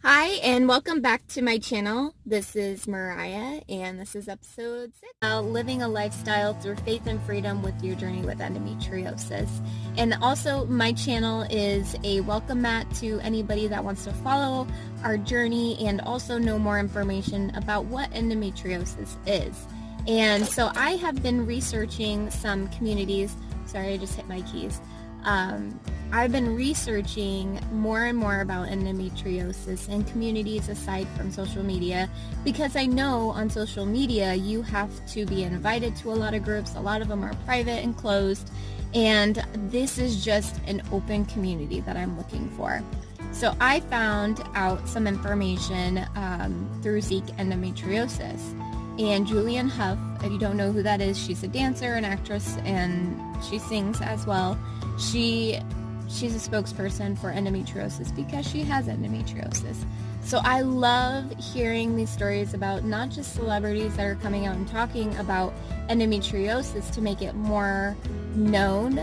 Hi, and welcome back to my channel. This is Mariah, and this is episode 6 about living a lifestyle through faith and freedom with your journey with endometriosis. And also, my channel is a welcome mat to anybody that wants to follow our journey and also know more information about what endometriosis is. And so I have been researching some communities. Sorry, I just hit my keys. I've been researching more and more about endometriosis and communities aside from social media, because I know on social media you have to be invited to a lot of groups. A lot of them are private and closed, and this is just an open community that I'm looking for. So I found out some information through Seek Endometriosis. And Julianne Hough, if you don't know who that is, she's a dancer, an actress, and she sings as well. She's a spokesperson for endometriosis because she has endometriosis. So I love hearing these stories about not just celebrities that are coming out and talking about endometriosis to make it more known,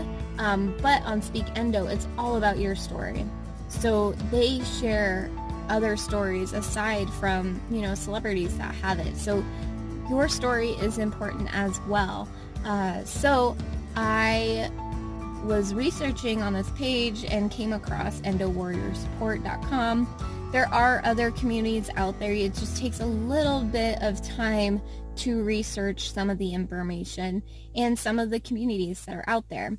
but on Speak Endo, it's all about your story. So they share other stories aside from, celebrities that have it. So your story is important as well. So I was researching on this page and came across endowarriorsupport.com. There are other communities out there. It just takes a little bit of time to research some of the information and some of the communities that are out there.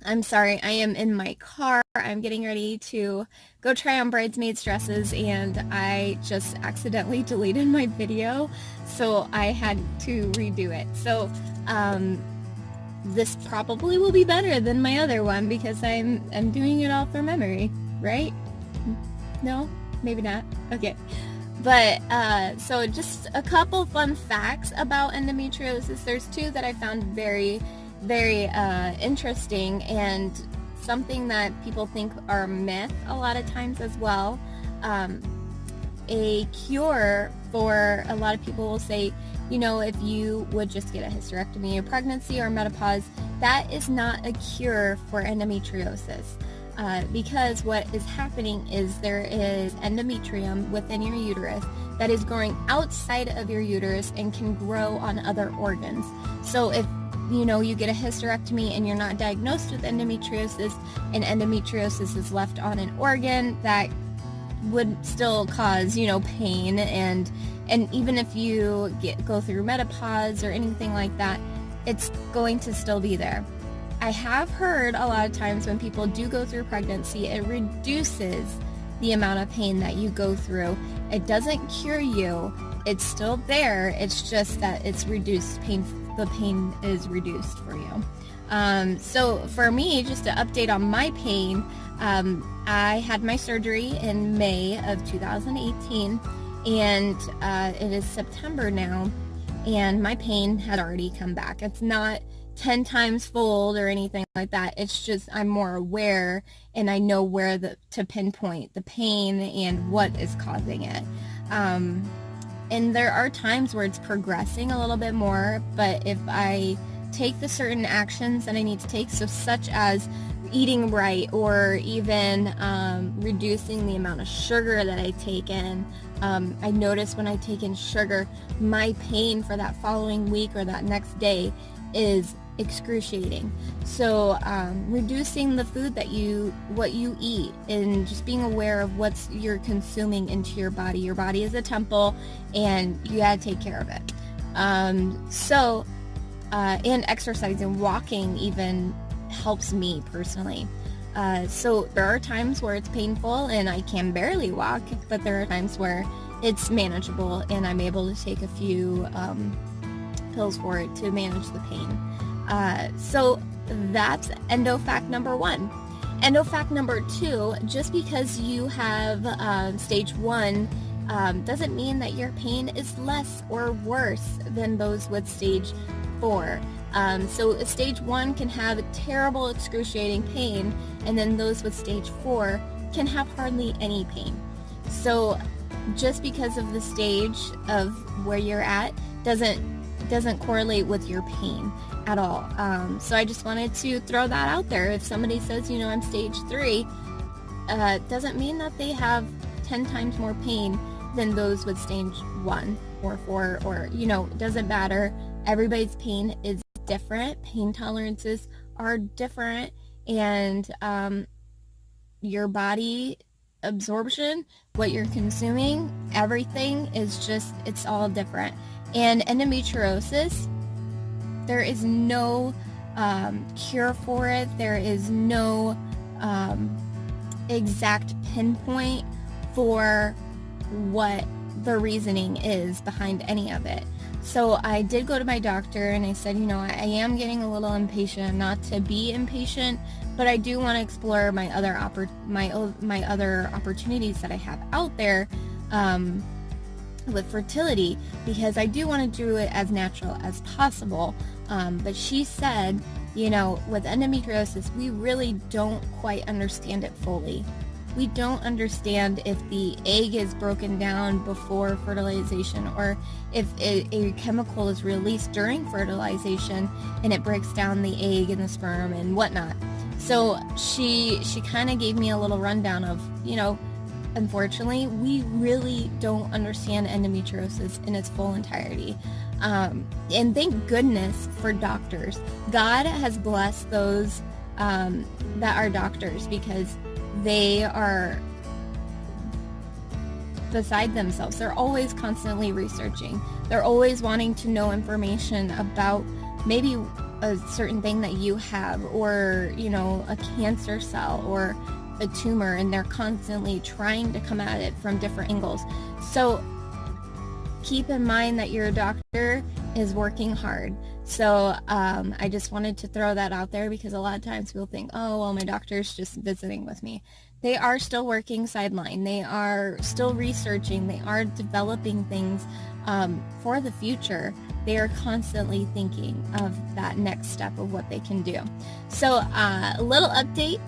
I'm sorry, I am in my car. I'm getting ready to go try on bridesmaids dresses, and I just accidentally deleted my video, so I had to redo it. So this probably will be better than my other one because I'm doing it all from memory, right? No? Maybe not. Okay. But so just a couple fun facts about endometriosis. There's two that I found very interesting, and something that people think are a myth a lot of times as well. A cure for a lot of people will say, if you would just get a hysterectomy or pregnancy or menopause, that is not a cure for endometriosis. Because what is happening is there is endometrium within your uterus that is growing outside of your uterus and can grow on other organs. So if you get a hysterectomy and you're not diagnosed with endometriosis, and endometriosis is left on an organ, that would still cause, pain, and even if you go through menopause or anything like that, it's going to still be there. I have heard a lot of times when people do go through pregnancy, it reduces the amount of pain that you go through. It doesn't cure you. It's still there. It's just that it's reduced pain. The pain is reduced for you. So for me, just to update on my pain, I had my surgery in May of 2018, and it is September now, and my pain had already come back. It's not 10 times fold or anything like that. It's just I'm more aware, and I know where to pinpoint the pain and what is causing it. And there are times where it's progressing a little bit more, but if I take the certain actions that I need to take, so such as eating right, or even reducing the amount of sugar that I take in, I notice when I take in sugar, my pain for that following week or that next day is excruciating. So reducing the food what you eat, and just being aware of what you're consuming into your body. Your body is a temple, and you gotta take care of it. And exercising, walking even helps me personally. So there are times where it's painful and I can barely walk, but there are times where it's manageable and I'm able to take a few pills for it to manage the pain. So that's endo fact number 1. Endo fact number 2, just because you have stage 1 doesn't mean that your pain is less or worse than those with stage 4. So stage 1 can have terrible excruciating pain, and then those with stage 4 can have hardly any pain. So just because of the stage of where you're at doesn't correlate with your pain at all. So I just wanted to throw that out there. If somebody says, I'm stage 3, doesn't mean that they have 10 times more pain than those with stage 1 or 4, or, it doesn't matter. Everybody's pain is different. Pain tolerances are different, and your body absorption, what you're consuming, everything is just, it's all different. And endometriosis, there is no cure for it. There is no exact pinpoint for what the reasoning is behind any of it. So I did go to my doctor and I said, I am getting a little impatient, not to be impatient, but I do want to explore my other opportunities that I have out there with fertility, because I do want to do it as natural as possible. But she said, with endometriosis, we really don't quite understand it fully. We don't understand if the egg is broken down before fertilization, or if a chemical is released during fertilization and it breaks down the egg and the sperm and whatnot. So she kind of gave me a little rundown of, unfortunately, we really don't understand endometriosis in its full entirety. And thank goodness for doctors. God has blessed those that are doctors, because they are beside themselves. They're always constantly researching. They're always wanting to know information about maybe a certain thing that you have, or, a cancer cell or a tumor, and they're constantly trying to come at it from different angles. So keep in mind that your doctor is working hard. So I just wanted to throw that out there, because a lot of times people think, oh, well, my doctor's just visiting with me. They are still working sideline. They are still researching. They are developing things for the future. They are constantly thinking of that next step of what they can do. So a little update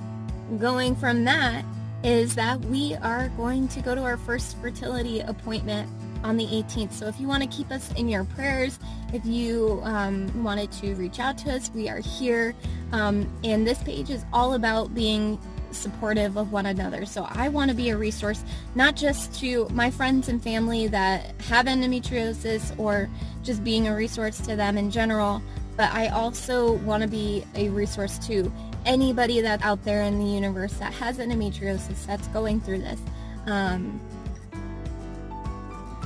going from that is that we are going to go to our first fertility appointment on the 18th. So if you want to keep us in your prayers, if you wanted to reach out to us, we are here. And this page is all about being supportive of one another. So I want to be a resource, not just to my friends and family that have endometriosis, or just being a resource to them in general, but I also want to be a resource to anybody that's out there in the universe that has endometriosis, that's going through this.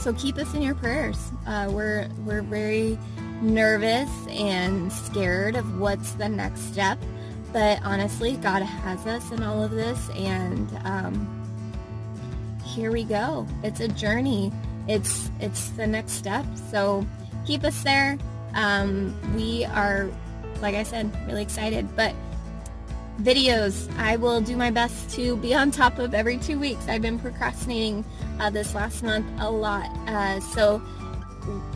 So keep us in your prayers. We're very nervous and scared of what's the next step, but honestly, God has us in all of this, and here we go. It's a journey. It's the next step. So keep us there. We are, like I said, really excited. But videos, I will do my best to be on top of every 2 weeks. I've been procrastinating this last month a lot. So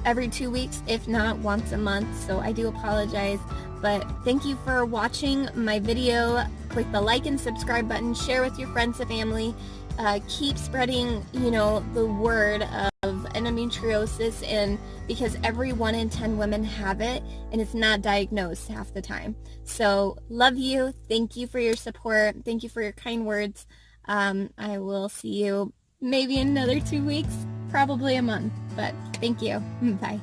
every 2 weeks, if not once a month. So I do apologize. But thank you for watching my video. Click the like and subscribe button. Share with your friends and family. Keep spreading, the word of endometriosis, and because every 1 in 10 women have it, and it's not diagnosed half the time. So love you. Thank you for your support. Thank you for your kind words. I will see you maybe in another 2 weeks, probably a month, but thank you. Bye.